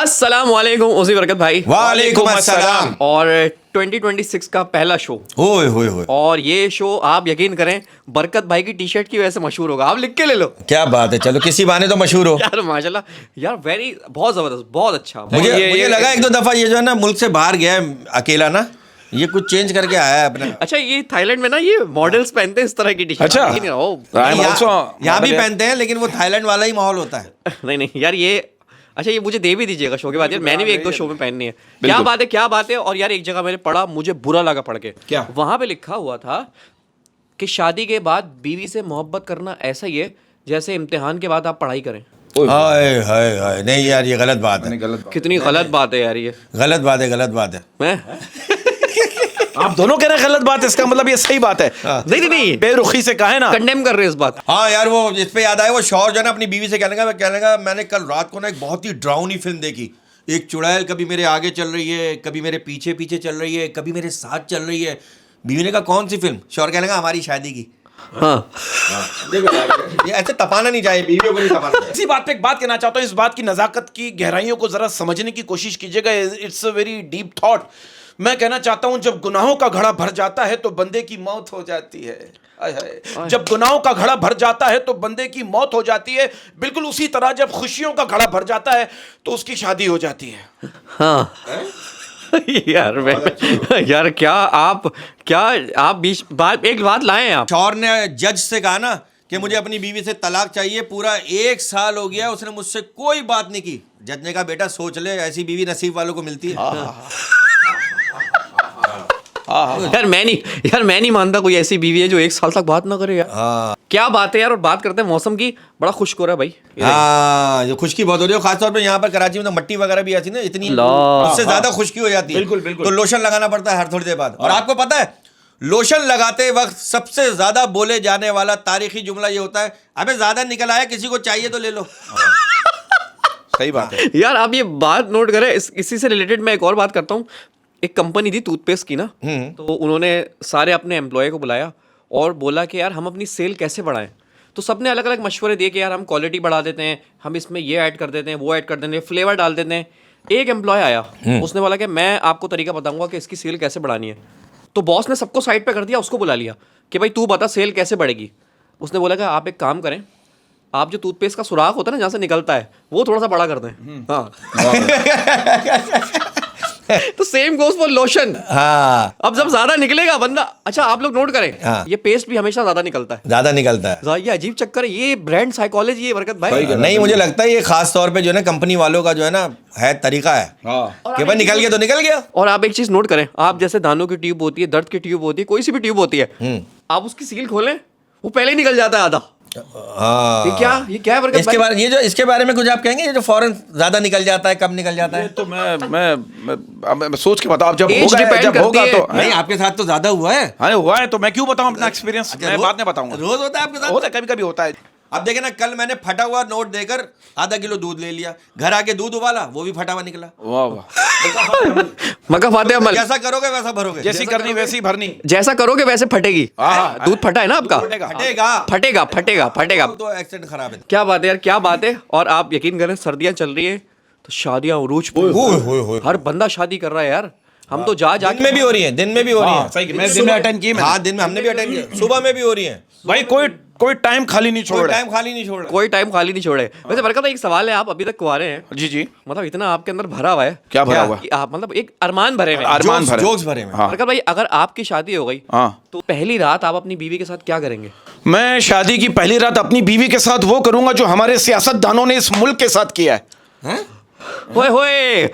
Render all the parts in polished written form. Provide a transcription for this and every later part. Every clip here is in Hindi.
अस्सलाम वालेकुम उसी बरकत भाई। वालेकुम अस्सलाम। और 2026 का पहला शो, होए होए होए, और ये शो आप यकीन करें बरकत भाई की टी शर्ट की वजह से मशहूर होगा। आप लिख के ले लो क्या बात है। चलो किसी बहाने तो मशहूर हो। यार माशाल्लाह, यार बहुत जबरदस्त, बहुत अच्छा। मुझे लगा एक दो दफा ये जो है ना मुल्क से बाहर गया है अकेला ना, ये कुछ चेंज करके आया है अपना। अच्छा, ये थाईलैंड में ना ये मॉडल्स पहनते हैं इस तरह की टी शर्ट। अच्छा। यहाँ भी पहनते हैं लेकिन वो थाईलैंड वाला ही माहौल होता है। नहीं नहीं यार, ये अच्छा, ये मुझे दे भी दीजिएगा शो के बाद यार, मैंने भी एक दो शो में पहननी है। क्या बात है, क्या बात है। और यार एक जगह मैंने पढ़ा, मुझे बुरा लगा पढ़ के। क्या? वहां पे लिखा हुआ था कि शादी के बाद बीवी से मोहब्बत करना ऐसा ही है जैसे इम्तिहान के बाद आप पढ़ाई करें। हाय हाय हाय, नहीं यार ये गलत बात है। कितनी गलत बात है यार ये। गलत बात है, गलत बात है। मैं आप दोनों कह रहे हैं गलत बात है, इसका मतलब ये सही बात है। नहीं नहीं, बेरुखी से कहे ना, कंडेम कर रहे हैं इस बात। हाँ यार, वो इस पे याद आया, वो शौहर जो है ना अपनी बीवी से कहने लगा मैंने कल रात को ना एक बहुत ही डरावनी फिल्म देखी। एक चुड़ैल कभी मेरे आगे चल रही है, कभी मेरे पीछे पीछे चल रही है, कभी मेरे साथ चल रही है। बीवी ने कहा कौन सी फिल्म? शौहर कहने लगा हमारी शादी की। हाँ ये ऐसे तपाना नहीं चाहिए, बीवियों को नहीं तपाना चाहिए। इसी बात पे एक बात कहना चाहता हूँ। इस बात की नजाकत की गहराइयों को जरा समझने की कोशिश कीजिएगा। It's a very deep thought. मैं कहना चाहता हूं, जब गुनाहों का घड़ा भर जाता है तो बंदे की मौत हो जाती है। आय हाय। जब गुनाहों का घड़ा भर जाता है तो बंदे की मौत हो जाती है। बिल्कुल उसी तरह जब खुशियों का घड़ा भर जाता है तो उसकी शादी हो जाती है। हाँ यार क्या आप बीच बात एक बात लाए हैं आप। शौहर ने जज से कहा ना कि मुझे अपनी बीवी से तलाक चाहिए, पूरा 1 साल हो गया उसने मुझसे कोई बात नहीं की। जज ने कहा बेटा सोच ले, ऐसी बीवी नसीब वालों को मिलती है। यार मैं नहीं मानता कोई ऐसी बीवी है जो 1 साल तक बात ना करे यार। क्या बात है यार। और बात करते हैं मौसम की, बड़ा खुश्क हो रहा है भाई। हाँ, जो खुश्की बहुत हो रही है, खासतौर पे यहाँ पर कराची में तो मट्टी वगैरह भी ऐसी ना, इतनी उससे ज्यादा खुश्की हो जाती है। बिल्कुल, बिल्कुल। तो लोशन लगाना पड़ता है हर थोड़ी देर बाद। और आपको पता है लोशन लगाते वक्त सबसे ज्यादा बोले जाने वाला तारीखी जुमला ये होता है, अबे ज्यादा निकल आया, किसी को चाहिए तो ले लो। सही बात है यार आप ये बात नोट करें। इसी से रिलेटेड मैं एक और बात करता हूँ। एक कंपनी थी टूथपेस्ट की ना, तो उन्होंने सारे अपने एम्प्लॉय को बुलाया और बोला कि यार हम अपनी सेल कैसे बढ़ाएं। तो सबने अलग अलग मशवरे दिए कि यार हम क्वालिटी बढ़ा देते हैं, हम इसमें ये ऐड कर देते हैं, वो ऐड कर देते हैं, फ्लेवर डाल देते हैं। एक एम्प्लॉय आया, उसने बोला कि मैं आपको तरीका बताऊंगा कि इसकी सेल कैसे बढ़ानी है। तो बॉस ने सबको साइड पे कर दिया, उसको बुला लिया कि भाई तू बता सेल कैसे बढ़ेगी। उसने बोला कि आप एक काम करें, आप जो टूथपेस्ट का सुराख होता है ना जहाँ से निकलता है, वो थोड़ा सा बड़ा कर दें। हाँ तो सेम गोस फॉर लोशन। हाँ, अब जब ज्यादा निकलेगा बंदा, अच्छा आप लोग नोट करें, हाँ। ये पेस्ट भी हमेशा ज्यादा निकलता है। ज्यादा निकलता है। ये अजीब चक्कर है, ये ब्रांड साइकोलॉजी है बरकत भाई। नहीं, मुझे लगता है ये खास तौर पे जो है ना कंपनी वालों का जो है ना है तरीका है कि भाई निकल गया तो निकल गया। और आप एक चीज नोट करें, आप जैसे दानों की ट्यूब होती है, दर्द की ट्यूब होती है, कोई सी भी ट्यूब होती है, आप उसकी सील खोलें वो पहले ही निकल जाता है आधा। हाँ, ये क्या है बरकत भाई? इसके बारे में कुछ आप कहेंगे, ये जो फौरन ज्यादा निकल जाता है, कब निकल जाता है? तो मैं सोच के बताओ। अब जब Age होगा depend जब होगा करती है। तो नहीं, आपके साथ तो ज्यादा हुआ है। हाँ हुआ है तो मैं क्यों बताऊं अपना एक्सपीरियंस। मैं बाद में बताऊंगा। रोज होता है आपके साथ? होता है, कभी कभी होता है। अब देखे ना, कल मैंने फटा हुआ नोट देकर आधा किलो दूध ले लिया, घर आके दूध उबाला, वो भी फटा हुआ निकला। वाह वाह। मका फाते अमल, जैसा करोगे वैसा भरोगे, जैसी करनी वैसी भरनी। जैसा करोगे वैसे फटेगी। हाँ, दूध फटा है ना आपका, फटेगा फटेगा फटेगा फटेगा। तो एक्सीडेंट खराब है। क्या बात है यार, क्या बात है। और आप यकीन करें सर्दियां चल रही है तो शादियां उरूज पे, हर बंदा शादी कर रहा है यार। हम तो जा दिन में भी हो रही है, दिन में भी हो रही है। सही, मैं दिन में अटेंड की। हाँ, दिन में हमने भी अटेंड किया, सुबह में भी हो रही है भाई। कोई टाइम खाली नहीं छोड़ कोई रहा। टाइम खाली नहीं छोड़ रहा। कोई टाइम खाली नहीं छोड़े। वैसे बरकत एक सवाल है, आप अभी तक कुंवारे हैं, जी जी। मतलब इतना आपके अंदर भरा हुआ है। क्या भरा हुआ? कि आप मतलब एक अरमान भरे हुए हैं। अरमान भरे, जोक्स भरे में। हाँ। बरकत भाई अगर आपकी शादी हो गई हाँ। तो पहली रात आप अपनी बीवी के साथ क्या करेंगे? मैं शादी की पहली रात अपनी बीवी के साथ वो करूंगा जो हमारे सियासतदानों ने इस मुल्क के साथ किया है। होए होए,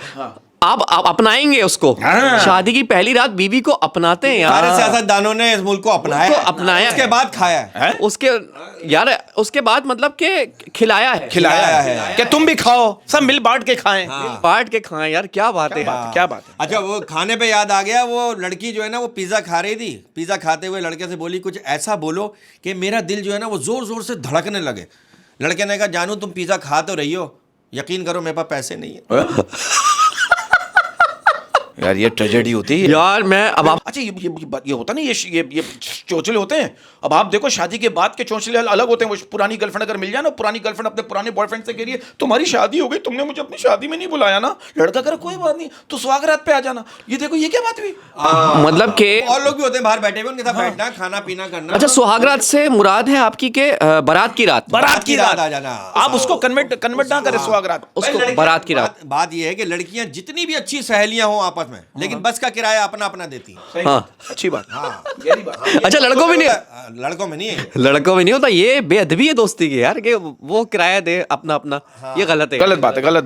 आप अपनाएंगे उसको। हाँ। शादी की पहली रात बीवी को अपनाते हैं सारे यार। सियासतदानों ने इस मुल्क को अपनाया उसको अपनाया उसके है। बाद खाया है। उसके यार उसके बाद मतलब कि खिलाया है। खिलाया है कि तुम भी खाओ, सब मिल बांट के खाएं। बांट के खाएं यार, क्या बात है। क्या बात है। अच्छा, वो खाने पे याद आ गया, वो लड़की जो है ना वो पिज्जा खा रही थी। पिज्जा खाते हुए लड़के से बोली कुछ ऐसा बोलो कि मेरा दिल जो है ना वो जोर जोर से धड़कने लगे। लड़के ने कहा जानू तुम पिज्जा खा तो रही हो, यकीन करो मेरे पास पैसे नहीं है। यार ये ट्रेजेडी होती है यार मैं अब आप अच्छा ये होता नहीं ये चोंचले होते हैं अब आप देखो शादी के बाद के चोंचले अलग होते हैं वो पुरानी गर्लफ्रेंड अगर मिल जाए ना पुरानी गर्लफ्रेंड अपने पुराने बॉयफ्रेंड से कह रही है तुम्हारी शादी हो गई तुमने मुझे अपनी शादी में नहीं बुलाया ना लड़का करे कोई बात नहीं तो सुहागरात पे आ जाना ये देखो ये क्या बात हुई मतलब के और लोग भी होते हैं बाहर बैठे हुए उनके साथ बैठना खाना पीना करना अच्छा सुहागरात से मुराद है आपकी के बारात की रात बारात की रात आ जाना आप उसको कन्वर्ट ना करें सुहागरात उसको बारात की रात बात ये है कि लड़कियां जितनी भी अच्छी सहेलियां हो आपस में लेकिन बस का किराया अपना अपना देती हैं हाँ अच्छी बात गहरी बात अच्छा लड़कों में नहीं लड़कों में नहीं है लड़कों में नहीं होता ये बेअदबी है दोस्ती की यार कि वो किराया दे अपना अपना ये गलत है गलत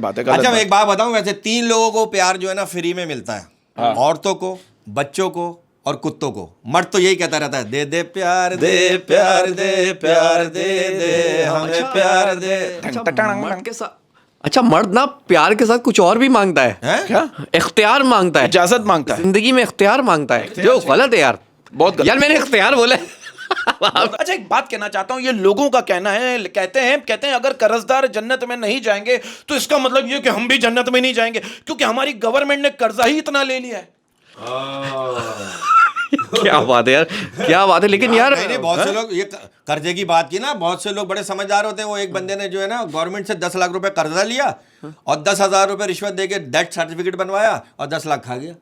बात है अच्छा मैं एक बात बताऊं वैसे 3 लोगों को प्यार जो है ना फ्री में मिलता है औरतों को बच्चों को और कुत्तों को मर्द तो यही कहता रहता है दे दे प्यार दे प्यार दे प्यार दे दे हमें प्यार दे मर्द के साथ अच्छा मर्द ना प्यार के साथ कुछ और भी मांगता है हैं? क्या इख्तियार मांगता है इजाजत मांगता है जिंदगी में इख्तियार मांगता है जो गलत है यार बहुत गलत यार मैंने इख्तियार बोला है। अच्छा एक बात कहना चाहता हूँ ये लोगों का कहना है कहते हैं अगर कर्जदार जन्नत में नहीं जाएंगे तो इसका मतलब ये कि हम भी जन्नत में नहीं जाएंगे क्योंकि हमारी गवर्नमेंट ने कर्जा ही इतना ले लिया है क्या बात है यार क्या बात है लेकिन यार नहीं बहुत से लोग ये कर्जे की बात की ना बहुत से लोग बड़े समझदार होते हैं वो एक बंदे ने जो है ना गवर्नमेंट से 10 लाख रुपए कर्जा लिया और 10,000 रुपए रिश्वत देके डेथ सर्टिफिकेट बनवाया और 10 लाख खा गया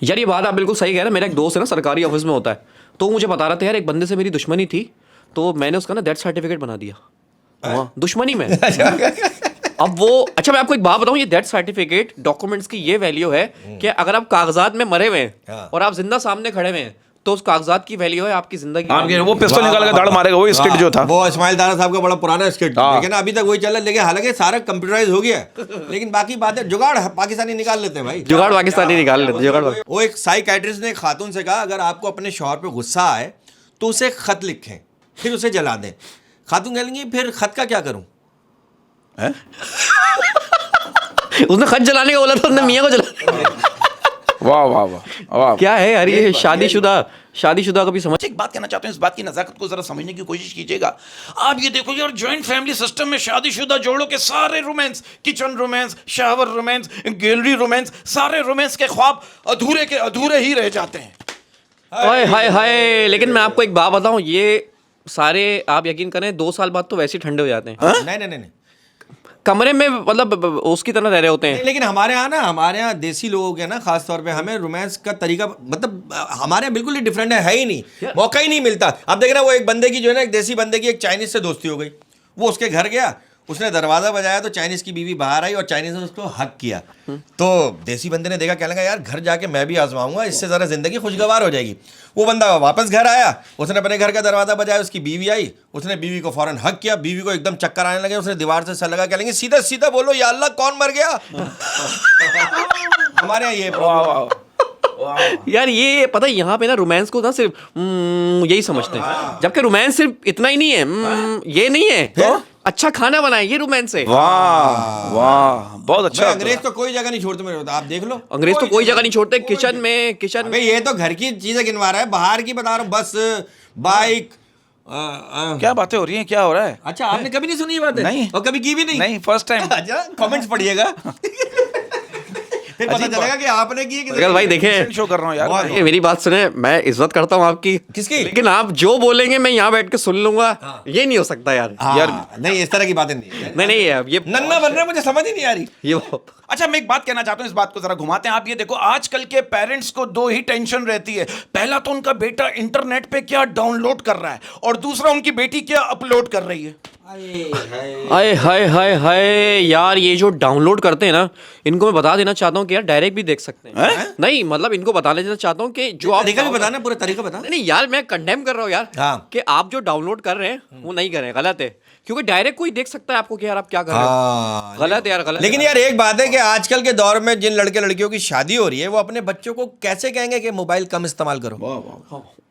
यार ये बात आप बिल्कुल सही कह रहे हैं मेरा एक दोस्त है ना सरकारी ऑफिस में होता है तो वो मुझे बता रहा था यार एक बंदे से मेरी दुश्मनी थी तो मैंने उसका ना डेथ सर्टिफिकेट बना दिया हाँ दुश्मनी में अब वो अच्छा मैं आपको एक बात बताऊं ये डेथ सर्टिफिकेट डॉक्यूमेंट्स की ये वैल्यू है कि अगर आप कागजात में मरे हुए हैं और आप जिंदा सामने खड़े हुए हैं तो उस कागजात की वैल्यू है आपकी जिंदगी वो पिस्तौल निकाल के दाड़ मारेगा वो स्किट जो था वो इस्माइल दारा साहब का बड़ा पुराना स्किट लेकिन अभी तक वही चल रहा है लेकिन हालांकि सारा कंप्यूटराइज हो गया है लेकिन बाकी बातें जुगाड़ पाकिस्तानी निकाल लेते हैं भाई जुगाड़ पाकिस्तानी निकाल लेते जुगाड़ वो एक साइकाइट्रिस्ट ने खातून से कहा अगर आपको अपने शौहर पे गुस्सा आए तो उसे खत लिखें फिर उसे जला दें खातून कहेंगी फिर खत का क्या करूं उसने खत जलाने का बोला था उसने मियाँ को जला वाह वाह वाह वाह क्या है यार ये शादीशुदा का भी समझ एक बात कहना चाहते हैं इस बात की नजाकत को जरा समझने की कोशिश कीजिएगा आप ये देखो यार जॉइंट फैमिली सिस्टम में शादीशुदा जोड़ों के सारे romance kitchen romance shower romance gallery romance सारे रोमांस के ख्वाब अधूरे के अधूरे ही रह जाते हैं हाय हाय हाय लेकिन मैं आपको एक बात बताऊं ये सारे आप यकीन करें 2 साल बाद तो वैसे ही ठंडे हो जाते हैं नहीं कमरे में मतलब उसकी तरह रह रहे होते हैं लेकिन हमारे यहाँ देसी लोग हैं ना खास तौर पे हमें रोमांस का तरीका मतलब हमारे यहाँ बिल्कुल ही डिफरेंट है ही नहीं मौका ही नहीं मिलता अब देख रहे वो एक बंदे की जो है ना एक देसी बंदे की एक चाइनीज से दोस्ती हो गई वो उसके घर गया उसने दरवाजा बजाया तो चाइनीज की बीवी बाहर आई और चाइनीज ने उसको हक किया तो देसी बंदे ने देखा क्या लगा यार घर जाके मैं भी आजमाऊंगा इससे ज़रा जिंदगी खुशगवार हो जाएगी वो बंदा वापस घर आया उसने अपने घर का दरवाजा बजाया उसकी बीवी आई उसने बीवी को फौरन हक किया बीवी को एकदम चक्कर आने लगे उसने दीवार से सर लगा क्या लेंगे सीधा सीधा बोलो या अल्लाह कौन मर गया हमारे यहाँ ये प्रॉब्लम यार ये पता है यहाँ पे ना रोमांस को ना सिर्फ यही समझते हैं जबकि रोमांस सिर्फ इतना ही नहीं है ये नहीं है तो अच्छा खाना बनाए ये रोमांस है वाह वाह बहुत अच्छा अंग्रेज तो कोई जगह नहीं छोड़ते मेरे आप देख लो अंग्रेज तो कोई जगह नहीं छोड़ते किचन में ये तो घर की चीजें गिनवा रहा है बाहर की बता रहा हूँ बस बाइक क्या बातें हो रही हैं क्या हो रहा है अच्छा आपने कभी नहीं सुनी ये बातें नहीं और कभी की भी नहीं फर्स्ट टाइम अच्छा कमेंट्स पढ़िएगा फिर पता चलेगा कि आपने की अगर भाई देखें शो कर रहा हूँ यार ये मेरी बात सुने मैं इज्जत करता हूँ आपकी किसकी लेकिन आप जो बोलेंगे मैं यहाँ बैठ के सुन लूंगा ये नहीं हो सकता यार यार नहीं इस तरह की बातें नहीं नहीं यार ये नन्ना बन रहा मुझे समझ ही नहीं आ रही ये अच्छा मैं एक बात कहना चाहता हूँ इस बात को जरा घुमाते हैं आप ये देखो आजकल के पेरेंट्स को 2 ही टेंशन रहती है पहला तो उनका बेटा इंटरनेट पे क्या डाउनलोड कर रहा है और दूसरा उनकी बेटी क्या अपलोड कर रही है हाय हाय हाय हाय यार ये जो डाउनलोड करते हैं ना इनको मैं बता देना चाहता हूँ कि यार डायरेक्ट भी देख सकते हैं नहीं मतलब इनको बता देना चाहता हूँ कि जो आप तरीका भी बताना पूरा तरीका बता नहीं यार मैं कंडेम कर रहा हूँ यार कि आप जो डाउनलोड कर रहे हैं वो नहीं कर रहे हैं गलत है क्योंकि डायरेक्ट कोई देख सकता है आपको कि यार आप क्या कर रहे हो गलत है यार गलत लेकिन यार एक बात है कि आजकल के दौर में जिन लड़के लड़कियों की शादी हो रही है वो अपने बच्चों को कैसे कहेंगे कि मोबाइल कम इस्तेमाल करो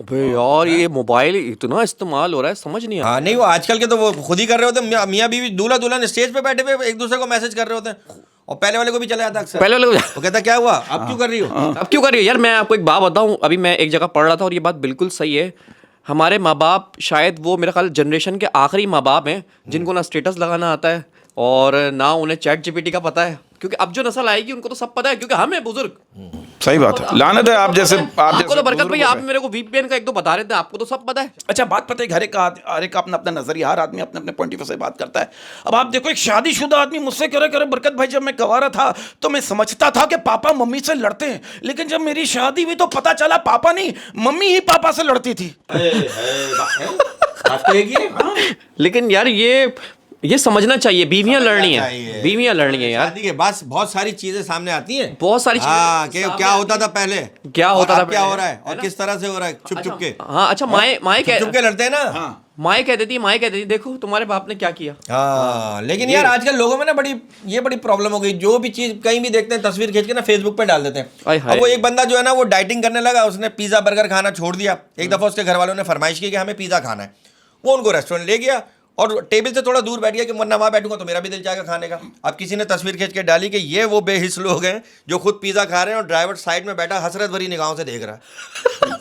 अबे यार ये मोबाइल इतना इस्तेमाल हो रहा है समझ नहीं हाँ नहीं वो आजकल के तो वो खुद ही कर रहे होते हैं मियाँ बीवी दूल्हा दुल्हन स्टेज पे बैठे हुए एक दूसरे को मैसेज कर रहे होते हैं और पहले वाले को भी चला जाता अक्सर पहले वाले वो कहता क्या हुआ अब क्यों कर रही हो अब क्यों कर रही हो यार मैं आपको एक बात बताऊं अभी मैं एक जगह पढ़ रहा था और ये बात बिल्कुल सही है हमारे माँ बाप शायद वो मेरा ख्याल जनरेशन के आखिरी माँ बाप हैं जिनको ना स्टेटस लगाना आता है और ना उन्हें चैट जीपीटी का पता है क्योंकि अब जो नस्ल आएगी उनको तो सब पता है, क्योंकि हम है बुजुर्ग। सही बात है, लानत है आप जैसे आपको तो बरकत भाई, आप मेरे को VPN का एक दो बता रहे थे, आपको तो सब पता है। अच्छा बात पता है, हर एक का अपना अपना नजरिया, हर आदमी अपने अपने पॉइंट ऑफ व्यू से बात करता है। अब आप देखो, एक शादीशुदा आदमी मुझसे कह रहे बरकत भाई, जब मैं गंवारा था तो मैं समझता था कि पापा मम्मी से लड़ते हैं, लेकिन जब मेरी शादी हुई तो पता चला पापा नहीं, मम्मी ही पापा से लड़ती थी। लेकिन यार ये समझना चाहिए, बीवियां लड़नी है, बीवियां लड़नी है यार। शादी के बाद बहुत सारी चीजें सामने आती हैं, बहुत सारी हाँ, चीजें कि क्या होता था पहले, क्या होता और था अब क्या पहले, हो रहा है, और किस तरह से हो रहा है, छुप छुप के। हाँ अच्छा, माए छुप के लड़ते हैं ना। माए कहती थी देखो तुम्हारे बाप ने क्या किया। हाँ, लेकिन यार आजकल लोगों में ना बड़ी प्रॉब्लम हो गई, जो भी चीज कहीं भी देखते हैं तस्वीर खींच के ना फेसबुक पे डाल देते हैं। अब वो एक बंदा जो है ना वो डाइटिंग करने लगा, उसने पिज्जा बर्गर खाना छोड़ दिया। एक दफा उसके घर वालों ने फरमाइश की कि हमें पिज्जा खाना है, वो उनको रेस्टोरेंट ले गया और टेबल से थोड़ा दूर बैठ गया कि वरना वहाँ बैठूंगा तो मेरा भी दिल चाहेगा खाने का। अब किसी ने तस्वीर खींच के डाली कि ये वो बेहिस लोग हैं जो खुद पिज्जा खा रहे हैं और ड्राइवर साइड में बैठा हसरत भरी निगाहों से देख रहा है।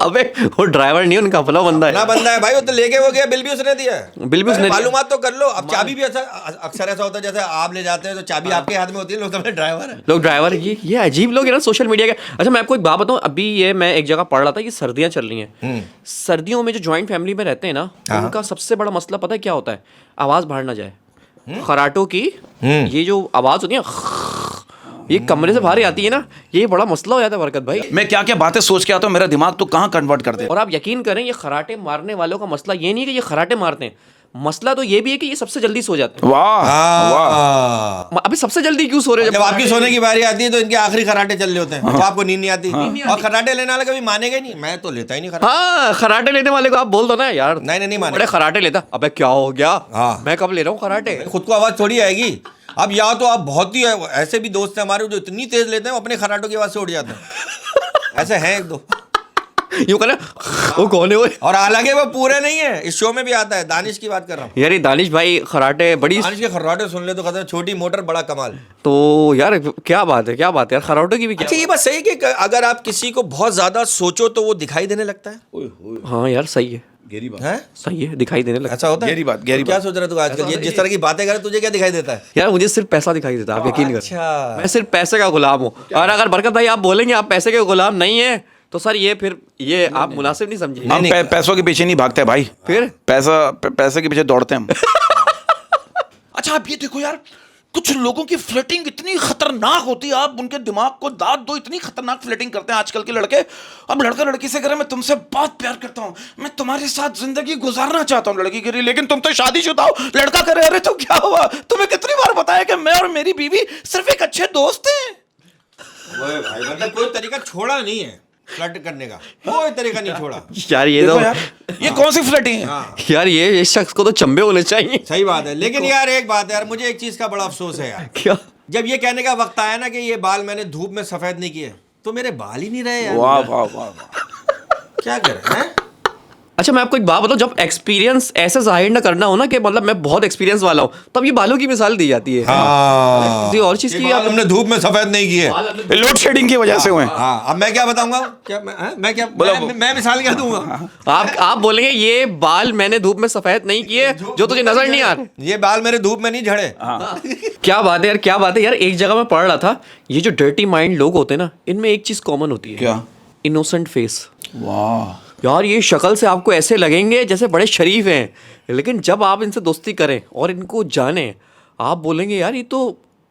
अबे वो ड्राइवर नहीं, उनका अपना बंदा है। ना बंदा है भाई, वो तो लेके वो गया, बिल भी उसने दिया है। बिल भी उसने दिया। मालूमात तो कर लो। अब चाबी भी अक्सर ऐसा होता है जैसे आप ले जाते हैं तो चाबी आपके हाथ में होती है, लोग समझे ड्राइवर है। लोग ड्राइवर, ये अजीब लोग है ना सोशल मीडिया के। अच्छा मैं आपको एक बात बताऊं, अभी ये मैं एक जगह पढ़ रहा था कि सर्दियां चल रही हैं, सर्दियों में जो जॉइंट फैमिली में रहते हैं ना, उनका सबसे बड़ा मसला पता है क्या होता है? आवाज बाहर ना जाए। खराटों की ये जो आवाज होती है, ये कमरे से बाहर ही आती है ना, ये बड़ा मसला हो जाता है बरकत भाई। मैं क्या क्या बातें सोच के आता हूँ, मेरा दिमाग तो कहाँ कन्वर्ट कर दे। और आप यकीन करें, ये खराटे मारने वालों का मसला ये नहीं है कि ये खराटे मारते हैं, मसला तो ये भी है कि ये सबसे जल्दी सो जाते हैं। वाह, अभी सबसे जल्दी क्यों सो रहे हैं? जब आपकी सोने की बारी आती है तो इनके आखिरी खराटे चल रहे होते हैं, तो आपको नींद नहीं आती। और खराटे लेने वाले कभी मानेगा ही नहीं, मैं तो लेता ही नहीं खराटे। हाँ, खराटे लेने वाले को आप बोल दो ना यार। नहीं माने। बड़े खराटे लेता, अबे क्या हो गया, हाँ। मैं कब ले रहा हूँ खराटे। खुद को आवाज थोड़ी आएगी। अब या तो आप बहुत ही ऐसे भी दोस्त हैं हमारे जो इतनी तेज लेते हैं वो अपने खराटों की आवाज से उड़ जाते हैं। ऐसे हैं एक दो, यूं कहना वो कौन है वो। और हालांकि वो पूरे नहीं है, इस शो में भी आता है। दानिश की बात कर रहा हूँ यार ये दानिश भाई खराटे बड़ी, दानिश के खराटे सुन ले तो कहते हैं छोटी मोटर बड़ा कमाल। तो यार क्या बात है यार, खराटों की भी क्या। अच्छा ये बात सही कि अगर आप किसी को बहुत ज्यादा सोचो तो वो दिखाई देने लगता है। हाँ यार सही है, गहरी बात हैं? सही है, दिखाई देने लगता ऐसा होता है? गहरी बात। क्या सोच रहा तू आजकल? ये जिस तरह की बातें कर तुझे क्या दिखाई देता है? है। यार मुझे सिर्फ पैसा दिखाई देता है, आप यकीन अच्छा। करें, मैं सिर्फ पैसे का गुलाम हूँ। और अगर बरकत भाई आप बोलेंगे आप पैसे के गुलाम नहीं है तो सर ये आप मुनासिब नहीं समझिए। हम पैसों के पीछे नहीं भागते भाई, फिर पैसे के पीछे दौड़ते हैं हम। अच्छा आप ये देखो यार, कुछ लोगों की फ्लर्टिंग इतनी खतरनाक होती है, आप उनके दिमाग को दाद दो, इतनी खतरनाक फ्लर्टिंग करते हैं आजकल के लड़के। अब लड़का लड़की से कह रहा है मैं तुमसे बहुत प्यार करता हूँ, मैं तुम्हारे साथ जिंदगी गुजारना चाहता हूँ, लड़की कह रही लेकिन तुम तो शादीशुदा हो। लड़का कह रहे अरे तो क्या हुआ, तुम्हें कितनी बार बताया कि मैं और मेरी बीवी सिर्फ एक अच्छे दोस्त हैं। ओए भाई, मतलब कोई तरीका छोड़ा नहीं है फ्लर्ट करने का, कोई तरीका नहीं छोड़ा। यार ये तो यार ये कौन सी फ्लर्टिंग है? यार ये इस शख्स को तो चंबे होने चाहिए। सही बात है, लेकिन यार एक बात है यार, मुझे एक चीज का बड़ा अफसोस है यार। क्या? जब ये कहने का वक्त आया ना कि ये बाल मैंने धूप में सफेद नहीं किए, तो मेरे बाल ही नहीं रहे यार। वाह वाह वाह वाह। क्या करें हैं? अच्छा मैं आपको एक बात बताऊं, जब एक्सपीरियंस ऐसे जाहिर ना करना हो ना कि मतलब मैं बहुत एक्सपीरियंस वाला हूं, तब ये बालों की मिसाल दी जाती है। हाँ, किसी और चीज की बाल हमने धूप में सफेद नहीं किए, लोड शेडिंग की वजह से हुए। हाँ, अब मैं क्या बताऊंगा? क्या मैं मिसाल क्या दूंगा? आप बोलेंगे ये बाल मैंने धूप में सफेद नहीं किए जो तुझे नजर नहीं आ रहे। ये बाल मेरे धूप में नहीं झड़े। क्या बात है यार, क्या बात है यार। एक जगह मैं पढ़ रहा था, ये जो डर्टी माइंड लोग होते हैं ना, इनमें एक चीज कॉमन होती है। क्या? Innocent face. वाह यार ये शक्ल से आपको ऐसे लगेंगे जैसे बड़े शरीफ हैं, लेकिन जब आप इनसे दोस्ती करें और इनको जानें, आप बोलेंगे यार ये तो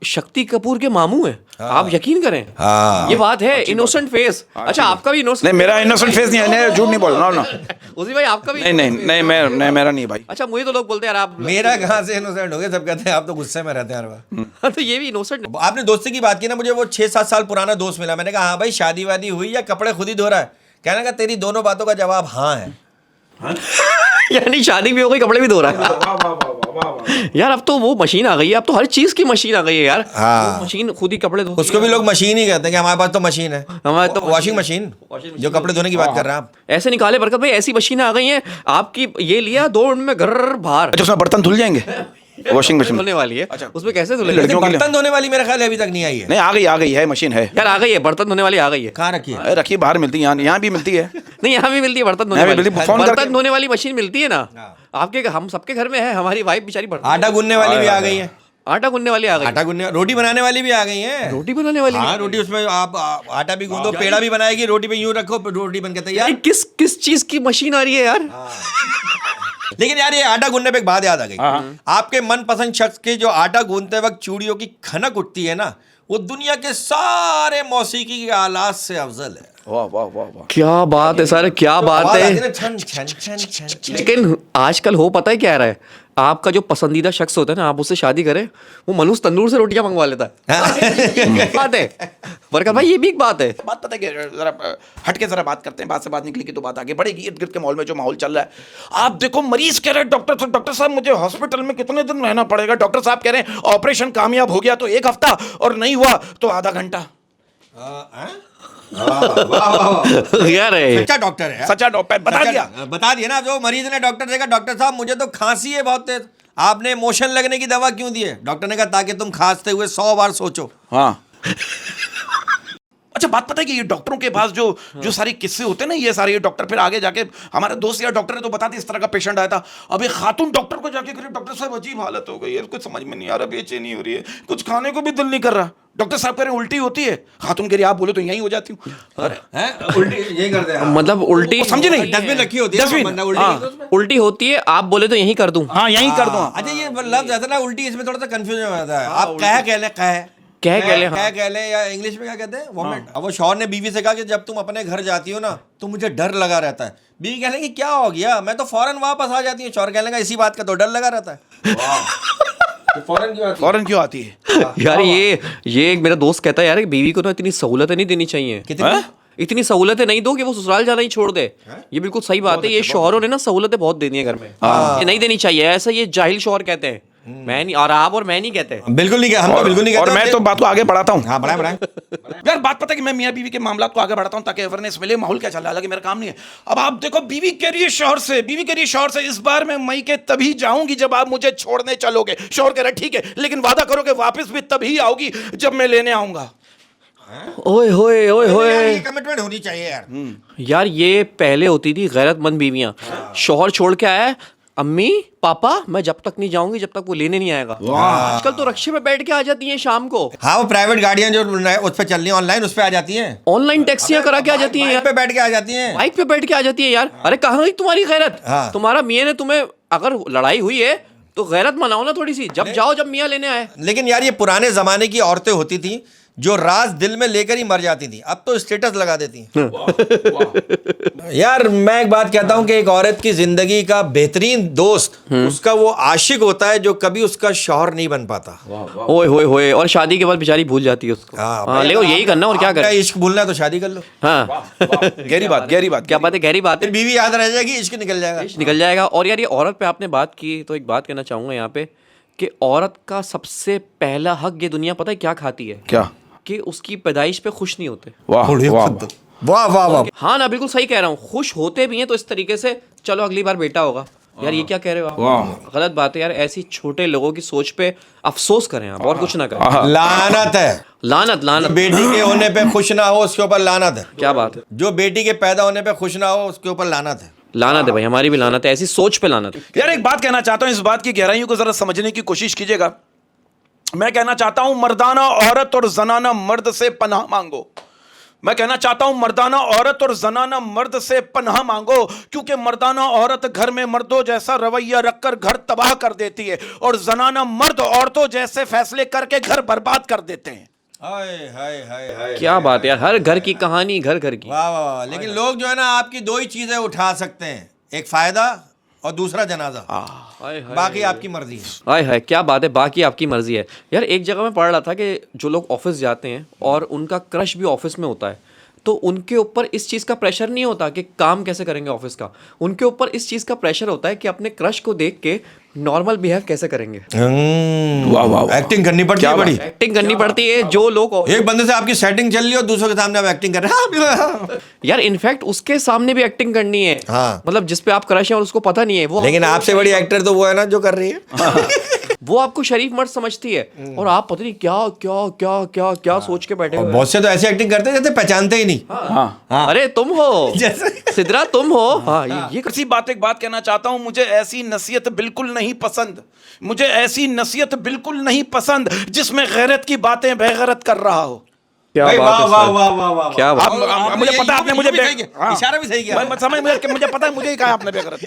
शक्ति कपूर के मामू हैं। आप यकीन करें। हाँ। ये बात है, इनोसेंट फेस। अच्छा आपका भी इनोसेंट? नहीं मेरा इनोसेंट फेस नहीं है, नहीं झूठ नहीं बोल रहा ना। उसी भाई आपका भी? नहीं मेरा नहीं भाई। अच्छा मुझे तो लोग बोलते हैं यार आप, मेरा कहाँ से इनोसेंट हो गया? सब कहते हैं आप तो गुस्से में रहते हैं हर बार। तो ये भी इनोसेंट। आपने दोस्ती की बात की ना, मुझे वो 6-7 साल पुराना दोस्त मिला। मैंने कहा हाँ भाई शादी वादी हुई या कपड़े खुद ही धो रहा है? कहने का तेरी दोनों बातों का जवाब हाँ है। यानी शादी भी हो गई, कपड़े भी धो रहा है। यार अब तो वो मशीन आ गई है, अब तो हर चीज की मशीन आ गई है यार। हाँ। मशीन खुद ही कपड़े धोती उसको भी लोग मशीन ही कहते हैं कि हमारे पास तो मशीन है। हमारे तो वॉशिंग मशीन, जो कपड़े धोने की बात कर रहे हैं आप। ऐसे निकाले बरकत भाई, ऐसी मशीनें आ गई हैं आपकी, ये लिया 2 मिनट में घर बाहर। अच्छा उसमें बर्तन धुल जाएंगे? वॉशिंग मशीन धोने वाली है। अच्छा। उसमें कैसे धुले? लड़कियों के लिए बर्तन धोने वाली मेरे ख्याल है अभी तक नहीं आई है। नहीं आ गई है, मशीन है यार आ गई है, बर्तन धोने वाली आ गई है। कहाँ रखी है? अरे रखी बाहर मिलती है, यहाँ भी मिलती है। नहीं यहाँ भी मिलती है बर्तन धोने यहाँ भी वाली। मिलती है, फोन करके- बर्तन धोने वाली मशीन मिलती है ना आपके, हम सबके घर में है। हमारी वाइफ बेचारी बर्तन, आटा गूंदने वाली भी आ गई है। आटा गूंदने वाली आ गई, आटा गूंदने, रोटी बनाने वाली भी आ गई है। रोटी बनाने वाली हाँ, रोटी उसमें आप आटा भी गूंदो, पेड़ा भी बनाएगी, रोटी पे यूं रखो, रोटी बन के यार तैयार। किस किस चीज की मशीन आ रही है यार। लेकिन यार ये आटा गूंदने पे एक बात याद आ गई, आपके मनपसंद शख्स की जो आटा गूंदते वक्त चूड़ियों की खनक उठती है ना, वो दुनिया के सारे मौसीकी के आलात से अफजल है। वाह वाह वाह वाह। क्या बात है सर, क्या बात आवाज आती है। ना, छन छन छन छन छन। लेकिन आजकल हो पता है क्या रहा है, आपका जो पसंदीदा शख्स होता है ना, आप उससे शादी करें, वो मनुष्य तंदूर से रोटियां मंगवा लेता है। बात है बरकत भाई, ये भी एक बात है। बात पता है कि जरा हट के जरा बात करते हैं, बात से बात निकलेगी तो बात आगे बढ़ेगी। इर्द गिर्द के माहौल में जो माहौल चल रहा है, आप देखो मरीज कह रहे हैं डॉक्टर साहब मुझे हॉस्पिटल में कितने दिन रहना पड़ेगा। डॉक्टर साहब कह रहे हैं ऑपरेशन कामयाब हो गया तो 1 हफ्ता, और नहीं हुआ तो आधा घंटा। यार है सच्चा डॉक्टर है। सच्चा डॉक्टर बता दिया ना, जो मरीज ने डॉक्टर देखा, डॉक्टर साहब मुझे तो खांसी है बहुत तेज, आपने मोशन लगने की दवा क्यों दी है? डॉक्टर ने कहा ताकि तुम खांसते हुए 100 बार सोचो। हाँ। अच्छा, बात पता है कि ये डॉक्टरों के पास जो सारे किस्से होते हैं ना, ये सारे, ये डॉक्टर फिर आगे जाके, हमारे दोस्त यार डॉक्टर है तो बताते इस तरह का पेशेंट आया था, अब एक खातून डॉक्टर को जाके कह, डॉक्टर साहब अजीब हालत हो गई है, कुछ समझ में नहीं आ रहा, बेचैनी हो रही है, कुछ खाने को भी दिल नहीं कर रहा। डॉक्टर साहब कह रहे उल्टी होती है, खातून कह रही आप बोले तो यहीं हो जाती हूँ। उल्टी यही करते हैं, मतलब उल्टी समझे नहीं? डस्टबिन रखी होती है, डस्टबिन, बंदा उल्टी उल्टी होती है, आप बोले तो यहीं कर दूं। हाँ यहीं कर दो। अच्छा, ये लफ्ज आता है ना उल्टी, इसमें थोड़ा सा कंफ्यूजन हो जाता है। आप कह ले कह ले या इंग्लिश में क्या कहते हैं, वोमिट। अब वो शौहर ने बीवी से कहा कि जब तुम अपने घर जाती हो ना तो मुझे डर लगा रहता है। बीवी कहने की क्या हो गया, मैं तो फौरन वापस आ जाती हूँ। शौहर कहने लगा इसी बात का तो डर लगा रहता है। फौरन क्यों आती है? यार ये एक मेरा दोस्त कहता है यार, बीवी को ना इतनी सहूलतें नहीं देनी चाहिए। कितनी? इतनी सहूलतें नहीं दो कि वो ससुराल जाना ही छोड़ दे। ये बिल्कुल सही बात है। ये शौहरों ने ना सहूलतें बहुत देनी है घर में, ये नहीं देनी चाहिए। ऐसा ये जाहिल शौहर कहते हैं, मैं नहीं, और आप और मैं नहीं कहते। बिल्कुल नहीं, हम तो बिल्कुल नहीं कहते। और मैं तो बात को आगे बढ़ाता हूँ। हाँ, बढ़ाएं। यार बात पता है कि मैं मियां बीवी के मामला को आगे बढ़ाता हूँ ताकि अवेयरनेस मिले, माहौल क्या चल रहा है, हालांकि मेरा काम नहीं है। अब आप देखो, बीवी कह रही है शौहर से इस बार मैं मई के तभी जाऊंगी जब आप मुझे छोड़ने चलोगे। शौहर कह रहा है ठीक है, लेकिन वादा करो कि वापस भी तभी आओगी जब मैं लेने आऊंगा। ओए होए ओए होए, ये कमिटमेंट होनी चाहिए यार। यार ये पहले होती थी गैरतमंद बीवियां। शौहर छोड़ के आया, अम्मी पापा मैं जब तक नहीं जाऊंगी जब तक वो लेने नहीं आएगा। आजकल तो रक्शे में बैठ के आ जाती हैं शाम को। हाँ, वो प्राइवेट गाड़ियां जो उस पे चल रही हैं ऑनलाइन, उस पे आ जाती हैं। ऑनलाइन टैक्सियां करा के आ जाती हैं बाइक यार, पे बैठ के आ जाती हैं। बाइक पे बैठ के आ जाती है यार। अरे कहाँ गई तुम्हारी गैरत? हाँ। तुम्हारा मियाँ ने तुम्हें, अगर लड़ाई हुई है तो गैरत मनाओ ना थोड़ी सी, जब जाओ जब मियाँ लेने आए। लेकिन यार ये पुराने जमाने की औरतें होती थी जो राज दिल में लेकर ही मर जाती थी, अब तो स्टेटस लगा देती हैं। यार मैं एक बात कहता हूँ कि एक औरत की जिंदगी का बेहतरीन दोस्त उसका वो आशिक होता है जो कभी उसका शौहर नहीं बन पाता। ओए होए होए, और शादी के बाद बेचारी भूल जाती है उसको। हाँ, ले यही करना, और क्या आपका करें। इश्क भूलना है तो शादी कर लो। हाँ, गहरी बात क्या बात है, गहरी बात फिर है। बीवी याद रह जाएगी, इश्क निकल जाएगा। निकल जाएगा। और यार ये औरत पे आपने बात की तो एक बात कहना चाहूंगा यहाँ पे कि औरत का सबसे पहला हक ये दुनिया पता है क्या खाती है? क्या? कि उसकी पैदाइश पे खुश नहीं होते। वाह वाह वाह वाह वाह। हाँ ना, बिल्कुल सही कह रहा हूँ। खुश होते भी हैं तो इस तरीके से, चलो अगली बार बेटा होगा। यार ये क्या कह रहे हो आप? गलत बात है यार। ऐसी छोटे लोगों की सोच पे अफसोस करें आप, और कुछ ना करें। लानत है, लानत लानत। बेटी के होने पे खुश ना हो उसके ऊपर लानत है। क्या बात है? जो बेटी के पैदा होने पे खुश ना हो उसके ऊपर लानत है। लानत है भाई, हमारी भी लानत है, ऐसी सोच पे लानत है। यार एक बात कहना चाहता हूं, इस बात की गहराइयों को जरा समझने की कोशिश कीजिएगा। मैं कहना चाहता हूं मर्दाना औरत और जनाना मर्द से पनाह मांगो। मैं कहना चाहता हूं मर्दाना औरत और जनाना मर्द से पनाह मांगो, क्योंकि मर्दाना औरत घर में मर्दों जैसा रवैया रखकर घर तबाह कर देती है, और जनाना मर्द औरतों जैसे फैसले करके घर बर्बाद कर देते हैं। हाय हाय हाय हाय। क्या बात है यार, हर घर की कहानी घर घर की। वाह वाह। लेकिन लोग जो है ना आपकी दो ही चीजें उठा सकते हैं, एक फायदा और दूसरा जनाजा। बाकी आपकी मर्जी है। हाय हाय, क्या बात है, बाकी आपकी मर्जी है। यार एक जगह मैं पढ़ रहा था कि जो लोग ऑफिस जाते हैं और उनका क्रश भी ऑफिस में होता है, तो उनके ऊपर इस चीज़ का प्रेशर नहीं होता कि काम कैसे करेंगे ऑफिस का। उनके ऊपर इस चीज़ का प्रेशर होता है कि अपने क्रश को देख के नॉर्मल बिहेव कैसे करेंगे। वाह वाह, एक्टिंग करनी पड़ती है, बड़ी एक्टिंग करनी पड़ती है। जो लोग एक बंदे से आपकी सेटिंग चल रही है और दूसरों के सामने आप एक्टिंग कर रहे हैं। यार इनफैक्ट उसके सामने भी एक्टिंग करनी है। हाँ। मतलब जिस पे आप क्रश है और उसको पता नहीं है वो। लेकिन आपसे बड़ी एक्टर तो वो है ना जो कर रही है। वो आपको शरीफ मर्द समझती है और आप पता नहीं क्या क्या क्या क्या क्या सोच के बैठे और हुए बहुत से तो ऐसी एक्टिंग करते हैं जैसे पहचानते ही नहीं। हैं। अरे तुम हो सिद्रा, तुम हो। हाँ, ये इसी बात एक बात कहना चाहता हूं, मुझे ऐसी नसीहत बिल्कुल नहीं पसंद, मुझे ऐसी नसीहत बिल्कुल नहीं पसंद जिसमें गैरत की बातें बेगैरत कर रहा हो। क्या भाई बात वाह है वाह सर। वाह वाह वाह। क्या बात। मुझे पता है आपने मुझे इशारा भी सही किया। मैं समझ मुझे पता है मुझे ही कहा आपने बेगैरत।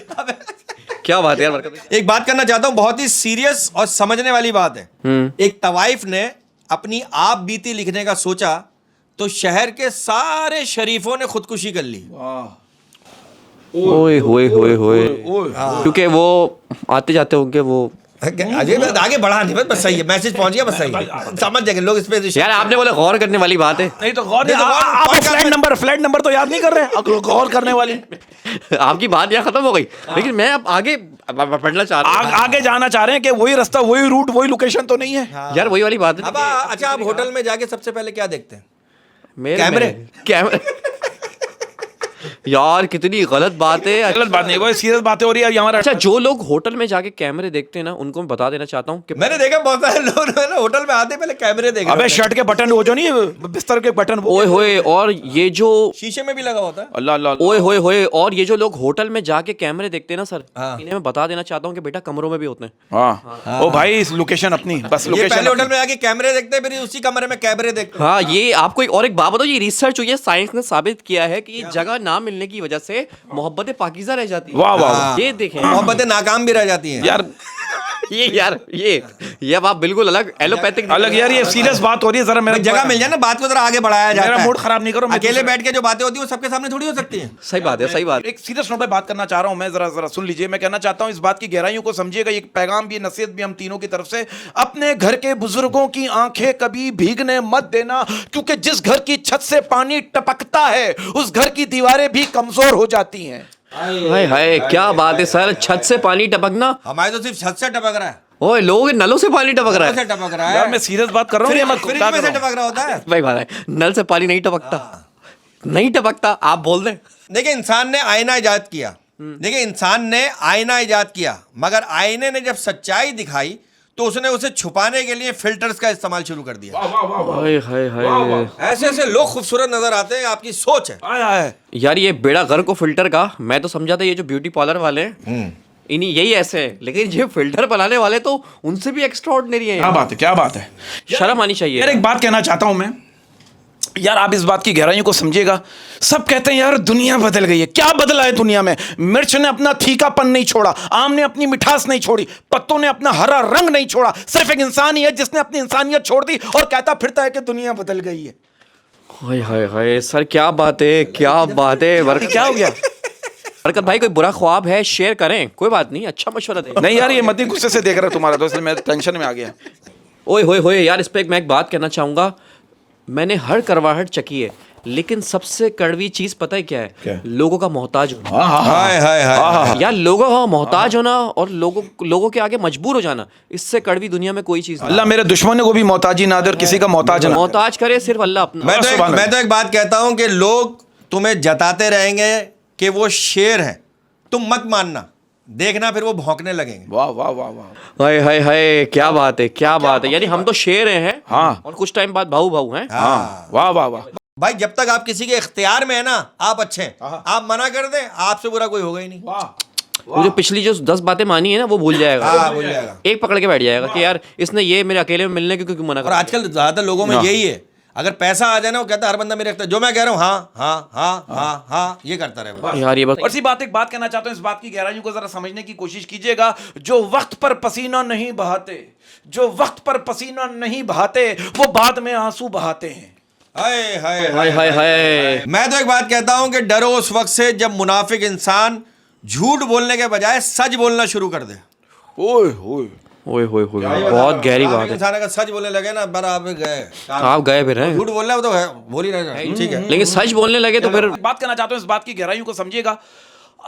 क्या बात है यार बरकत भाई। एक बात करना चाहता हूं, बहुत ही सीरियस और समझने वाली बात है। एक तवाइफ ने अपनी आप बीती लिखने का सोचा तो शहर के सारे शरीफों ने खुदकुशी कर ली। ओए होए होए होए, क्योंकि वो आते जाते होंगे वो। आगे बढ़ा नहीं, बस सही है, मैसेज पहुंच गया, बस सही है, समझ जाएंगे लोग इस पे। यार आपने बोला गौर करने वाली बात है। नहीं तो गौर नहीं तो गौर- आप podcast फ्लैट नंबर तो याद नहीं कर रहे, गौर करने वाली। आपकी बात यहाँ खत्म हो गई, लेकिन मैं अब आगे पढ़ना चाह रहा हूँ। आगे जाना चाह रहे हैं कि वही रास्ता, वही रूट, वही लोकेशन तो नहीं है। यार वही वाली बात है। अब अच्छा, आप होटल में जाके सबसे पहले क्या देखते हैं? कैमरे कैमरे यार कितनी गलत बात है। गलत बात नहीं, वो सीरियस बातें हो रही है हमारा। अच्छा, जो लोग होटल में जाके कैमरे देखते हैं ना, उनको मैं बता देना चाहता हूँ कि मैंने देखा बहुत सारे लोग ना होटल में आते पहले कैमरे देख रहे अबे होते हैं। शर्ट के बटन वो जो नहीं है, बिस्तर के बटन वो। ओए होए, और ये जो शीशे में भी लगा होता है। अल्लाह अल्लाह। ओए होए होए, और ये जो लोग होटल में जाके कैमरे देखते हैं ना सर, हाँ। इन्हें मैं बता देना चाहता हूँ कि बेटा कमरों में भी होते हैं। हाँ ओ भाई, लोकेशन अपनी, बस ये लोकेशन पहले होटल में आके कैमरे देखते हैं, फिर उसी कमरे में कैमरे देखते हैं। हाँ, ये आपको और एक बात बताओ, ये रिसर्च हुई है, साइंस ने साबित किया है कि ये जगह ना मिलने की वजह से मोहब्बतें पाकीज़ा रह जाती है। वाह वाह वाह। ये देखें मोहब्बतें नाकाम भी रह जाती हैं। यार ये अब आप बिल्कुल अलग एलोपैथिक अलग यार, ये सीरियस बात हो रही है, जरा मेरा भाई जगह मिल जाए ना, बात को जरा आगे बढ़ाया जाता मेरा है। मूड खराब नहीं करो। मैं अकेले बैठ के जो बातें होती है वो सबके सामने थोड़ी हो सकती है। सही बात है, सही बात। एक सीरियस नोट पे बात करना चाह रहा हूं मैं, जरा जरा सुन लीजिए। मैं कहना चाहता हूं इस बात की गहराइयों को समझिएगा, ये पैगाम भी, नसीहत भी हम तीनों की तरफ से। अपने घर के बुजुर्गों की आंखें कभी भीगने मत देना, क्योंकि जिस घर की छत से पानी टपकता है उस घर की दीवारें भी कमजोर हो जाती हैं। हाय हाय, क्या बात है सर, छत से पानी टपकना। हमारे तो सिर्फ छत से टपक रहा है, ओए, लोगों के नलों से पानी टपक रहा छत से है। टपक रहा यार है। मैं सीरियस बात कर रहा हूँ, ये मैं फ्रिज क्या में कर से रहा हूं? टपक रहा होता है। भाई भाई, नल से पानी नहीं टपकता, नहीं टपकता, आप बोल दें। देखिए, इंसान ने आईना इजाद किया। देखिए, इंसान ने आईना इजाद किया, मगर आईने ने जब सच्चाई दिखाई तो उसने उसे छुपाने के लिए फिल्टर्स का इस्तेमाल शुरू कर दिया। हाय हाय हाय, ऐसे ऐसे लोग खूबसूरत नजर आते हैं, आपकी सोच है। आया है। यार ये बेड़ा गर्क को फिल्टर का, मैं तो समझा था ये जो ब्यूटी पार्लर वाले हैं इन्हीं यही ऐसे हैं, लेकिन ये फिल्टर बनाने वाले तो उनसे भी एक्स्ट्रा ऑर्डिनरी क्या हैं। बात है, क्या बात है। शर्म आनी चाहिए। यार एक बात कहना चाहता हूं मैं, यार आप इस बात की गहराइयों को समझिएगा। सब कहते हैं यार दुनिया बदल गई है, क्या बदला है दुनिया में? मिर्च ने अपना तीखापन नहीं छोड़ा, आम ने अपनी मिठास नहीं छोड़ी, पत्तों ने अपना हरा रंग नहीं छोड़ा। सिर्फ एक इंसान ही है जिसने अपनी इंसानियत छोड़ दी और कहता फिरता है कि दुनिया बदल गई है। हाय हाय हाय सर, क्या बात है, क्या बात है। बरकत, क्या हो गया? बरकत भाई, कोई बुरा ख्वाब है शेयर करें, कोई बात नहीं, अच्छा मशवरा दें। नहीं यार, ये मत ही गुस्से से देख रहा तुम्हारा तो, इसलिए मैं टेंशन में आ गया। ओए होए होए यार, इस पे मैं एक बात कहना चाहूंगा। मैंने हर करवाहट चकी है, लेकिन सबसे कड़वी चीज पता है क्या है? क्या? लोगों का मोहताज होना। हाय हाय हाय। यार लोगों का मोहताज होना और लोगों के आगे मजबूर हो जाना, इससे कड़वी दुनिया में कोई चीज नहीं। अल्लाह मेरे दुश्मनों को भी मोहताजी ना दे और किसी का मोहताज ना। मोहताज करे सिर्फ अल्लाह अपना। मैं तो एक बात कहता हूं कि लोग तुम्हें जताते रहेंगे कि वो शेर हैं, तुम मत मानना, देखना फिर वो भौंकने लगेंगे। वाह वाह वाह वाह। हाय हाय हाय, क्या बात है, क्या बात है। यानी हम तो शेर हैं, हाँ। और कुछ टाइम बाद भाऊ भाऊ हैं। हाँ वाह वाह वाह। भाई जब तक आप किसी के इख्तियार में है ना, आप अच्छे हैं। आप मना कर दें, आपसे बुरा कोई होगा ही नहीं। वो जो पिछली जो 10 बातें मानी है ना, वो भूल जाएगा। हाँ, भूल जाएगा। एक पकड़ के बैठ जाएगा कि यार इसने ये मेरे अकेले में मिलने क्यों मना और कर। आजकल ज्यादातर लोगों में यही है, अगर पैसा आ जाए ना, वो कहता है हर बंदा मेरे जो मैं कह रहा हूँ हाँ हाँ हाँ हाँ हाँ, ये करता रहे बस। यार ये बस और सी बात, एक बात कहना चाहता हूं, इस बात की गहराइयों को जरा समझने की कोशिश कीजिएगा। जो वक्त पर पसीना नहीं बहाते, जो वक्त पर पसीना नहीं बहाते, वो बाद में आंसू बहाते हैं। हाय हाय हाय हाय हाय। मैं तो एक बात कहता हूं कि डरो उस वक्त से जब मुनाफिक इंसान झूठ बोलने के बजाय सच बोलना शुरू कर दे। ओए ओए ओए होए होए, बहुत गहरी बात है। इंसान अगर सच बोलने लगे ना, बराबर गए, आप गए फिर हैं, झूठ बोल रहा है वो तो है, बोल ही रहे, ठीक है। लेकिन सच बोलने लगे तो फिर बात करना चाहता हूं, इस बात की गहराइयों को समझिएगा।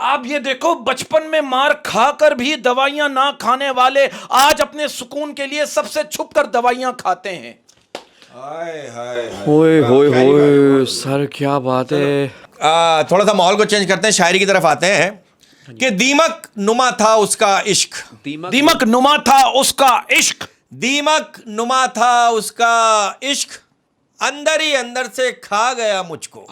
आप ये देखो, बचपन में मार खाकर भी दवाइयां ना खाने वाले आज अपने सुकून के लिए सबसे छुप कर दवाइयां खाते हैं। हाय हाय। ओए होए होए सर, क्या बात है। थोड़ा सा माहौल को चेंज करते हैं, शायरी की तरफ आते हैं। कि दीमक नुमा था उसका इश्क, दीमक नुमा था उसका इश्क, दीमक नुमा था उसका इश्क, अंदर ही अंदर से खा गया मुझको।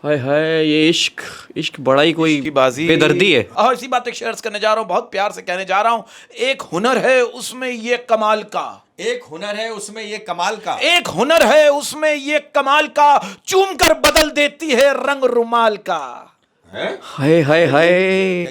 हाय हाय, ये इश्क इश्क बड़ा ही कोई की बाजी बेदर्दी है। और इसी बात एक शेयर करने जा रहा हूं, बहुत प्यार से कहने जा रहा हूं, एक हुनर है उसमें ये कमाल का, एक हुनर है उसमें ये कमाल का, एक हुनर है उसमें ये कमाल का, चूम कर बदल देती है रंग रुमाल का। हाय हाय हाय,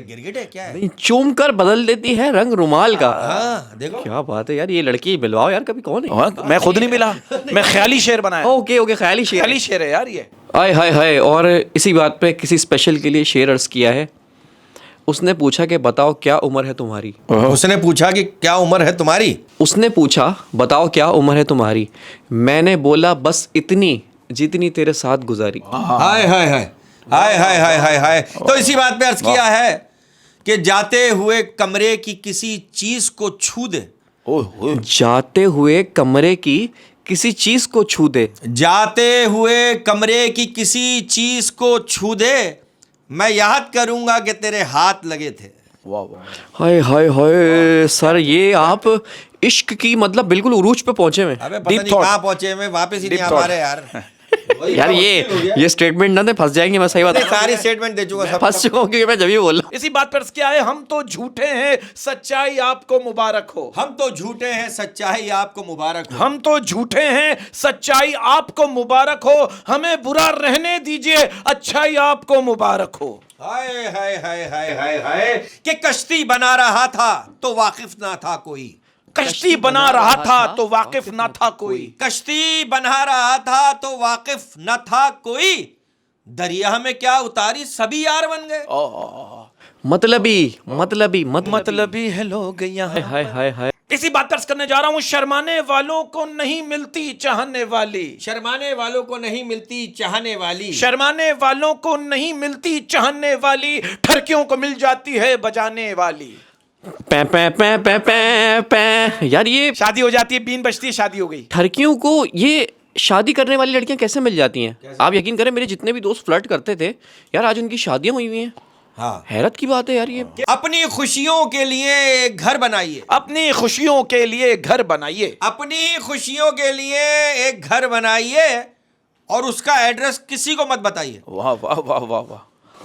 गिरगिट है क्या है? नहीं, चूम कर बदल देती है रंग रुमाल का। हाँ देखो, क्या बात है यार, ये लड़की मिलवाओ यार कभी, कौन है? मैं खुद नहीं मिला, मैं ख्याली शेर बनाया, ओके ओके, ख्याली शेर। ख्याली शेर है यार ये। हाय हाय हाय, और इसी बात पे किसी स्पेशल के लिए शेर अर्ज किया है। उसने पूछा कि बताओ क्या उम्र है तुम्हारी। उसने पूछा कि क्या उम्र है तुम्हारी, उसने पूछा बताओ क्या उम्र है तुम्हारी, मैंने बोला बस इतनी जितनी तेरे साथ गुजारी। हाय हाय हाय हाय हाय हाय हाय हाय। तो इसी बात पे अर्ज किया है कि जाते हुए कमरे की किसी चीज को छू दे, जाते हुए कमरे की किसी चीज को छू दे, जाते हुए कमरे की किसी चीज को छू दे, मैं याद करूंगा कि तेरे हाथ लगे थे। वाह वाह, हाय हाय हाय सर, ये आप इश्क की मतलब बिल्कुल उरूज पे पहुंचे हुए। अबे पता नहीं कहाँ पहुंचे, मैं वापस ही नहीं आ पा रहे यार। यार ये स्टेटमेंट ना दे, फंस जाएंगे। मैं सही बात सारी स्टेटमेंट दे चुका, सब फंस चुका हूँ क्योंकि मैं जब ही बोल रहा इसी बात पर क्या है, हम तो झूठे हैं सच्चाई आपको मुबारक हो, हम तो झूठे हैं सच्चाई आपको मुबारक हो, हम तो झूठे हैं सच्चाई आपको मुबारक हो, हमें बुरा रहने दीजिए अच्छाई आपको मुबारक हो। हाय हाय हाय हाय हाय हाय, कि कश्ती बना रहा था तो वाकिफ ना था कोई, कश्ती बना रहा था तो वाकिफ ना था कोई, कश्ती बना रहा था तो वाकिफ न था कोई, दरिया में क्या उतारी सभी यार बन गए। मतलबी है लोग यहाँ। हाय हाय हाय, इसी बात पर करने जा रहा हूँ, शर्माने वालों को नहीं मिलती चाहने वाली, शर्माने वालों को नहीं मिलती चाहने वाली, शर्माने वालों को नहीं मिलती चाहने वाली, ठरकियों को मिल जाती है बजाने वाली। पै पै पै पै पै पै। यार ये शादी हो जाती है, बीन बजती है, शादी हो गई। ठरकियों को ये शादी करने वाली लड़कियां कैसे मिल जाती हैं? आप यकीन करें, मेरे जितने भी दोस्त फ्लर्ट करते थे यार, आज उनकी शादियां हुई हुई हैं। हाँ, हैरत की बात है यार ये। अपनी खुशियों के लिए एक घर बनाइए, अपनी खुशियों के लिए घर बनाइए, अपनी खुशियों के लिए एक घर बनाइए, और उसका एड्रेस किसी को मत बताइए। वाह वाह वाह वाह वाह,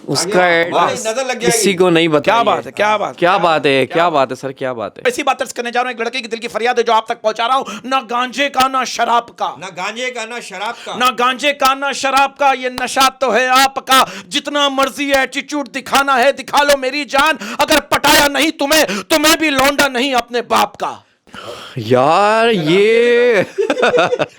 उसका एड्रेस नजर लग जाएगी। किसी को नहीं बताइए। क्या बात है, क्या बात, क्या बात है, क्या बात है सर, क्या बात है। इसी बात पर करने जा रहा हूं, एक लड़के की दिल की फरियाद है जो आप तक पहुंचा रहा हूं, ना गांजे का ना शराब का, ना गांजे का ना शराब का, ना गांजे का ना शराब का, ये नशा तो है आपका, जितना मर्जी एटीट्यूड दिखाना है दिखा लो मेरी जान, अगर पटाया नहीं तुम्हें तो मैं भी लौंडा नहीं अपने बाप का। यार ये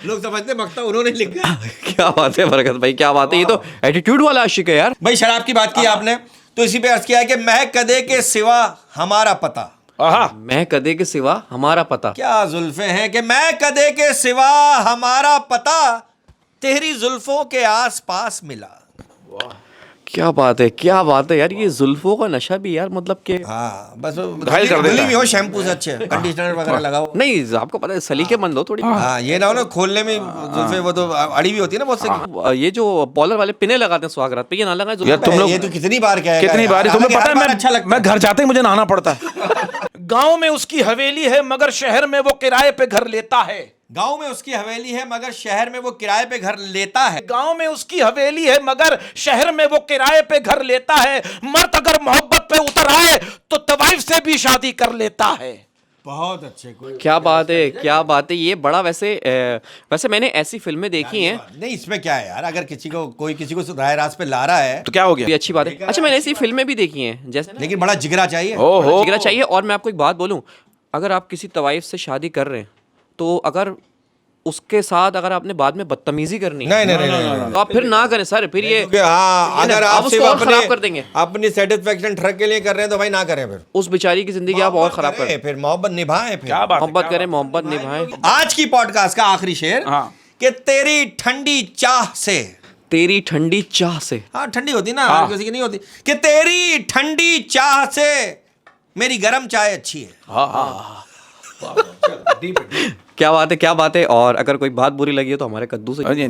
लोग समझते मकता उन्होंने लिखा। क्या बात है बरकत भाई, क्या बात है, ये तो एटीट्यूड वाला आशिक है यार। भाई शराब की बात की आपने, तो इसी पे अर्ज किया है कि मैं कदे के सिवा हमारा पता, मैं कदे के सिवा हमारा पता। क्या जुल्फे हैं कि मैं कदे के सिवा हमारा पता, तेरी जुल्फों के आस पास मिला। क्या बात है, क्या बात है यार, ये जुल्फों का नशा भी यार मतलब के हाँ बस घायल कर देता है। हो, शैम्पू से अच्छे कंडीशनर वगैरह लगाओ। नहीं, आपको पता है सलीकेमंद हो थोड़ी। हाँ, ये ना हो ना खोलने में जुल्फे, वो तो अड़ी भी होती है ना बहुत से। ये जो पॉलर वाले पिने लगाते हैं सुहागरात पे, ये ना लगाए यार तुम लोग ये तो कितनी बार क्या है, कितनी बार, तुम्हें पता है मैं अच्छा लगता मैं घर जाते ही मुझे नहाना पड़ता है। गांव में उसकी हवेली है मगर शहर में वो किराए पे घर लेता है, गांव में उसकी हवेली है मगर शहर में वो किराए पे घर लेता है, गांव में उसकी हवेली है मगर शहर में वो किराए पे घर लेता है, मर्द अगर मोहब्बत पे उतर आए तो तवाइफ से भी शादी कर लेता है। बहुत अच्छे। कोई क्या बात है, क्या बात है, ये बड़ा वैसे मैंने ऐसी फिल्में देखी हैं। नहीं, इसमें क्या है यार, अगर कोई किसी को राय रास पे ला रहा है तो क्या हो गया, ये अच्छी बात है। अच्छा, मैंने ऐसी फिल्में भी देखी हैं जैसे ना, लेकिन बड़ा जिगरा चाहिए। ओहो जिगरा चाहिए। और मैं आपको एक बात बोलूं, अगर आप किसी तवाइफ से शादी कर रहे हैं तो अगर उसके साथ अगर आपने बाद में बदतमीजी करनी है नहीं, तो आप फिर ना करें सर, फिर ये हाँ, अगर आप उसको सिर्फ और खराब कर देंगे। अपनी सेटिस्फेक्शन ट्रक के लिए कर रहे हैं तो भाई ना करें, फिर उस बेचारी की जिंदगी आप और खराब करें। फिर मोहब्बत निभाएं, फिर क्या बात है, मोहब्बत करें, मोहब्बत निभाएं। आज की पॉडकास्ट का आखिरी शेर हाँ। कि तेरी ठंडी चाह से, तेरी ठंडी चाह से, हाँ ठंडी होती ना, हर किसी की नहीं होती, कि तेरी ठंडी चाह से मेरी गरम चाय अच्छी है। क्या बात है, क्या बात है। और अगर कोई बात बुरी लगी हो तो हमारे कद्दू से नहीं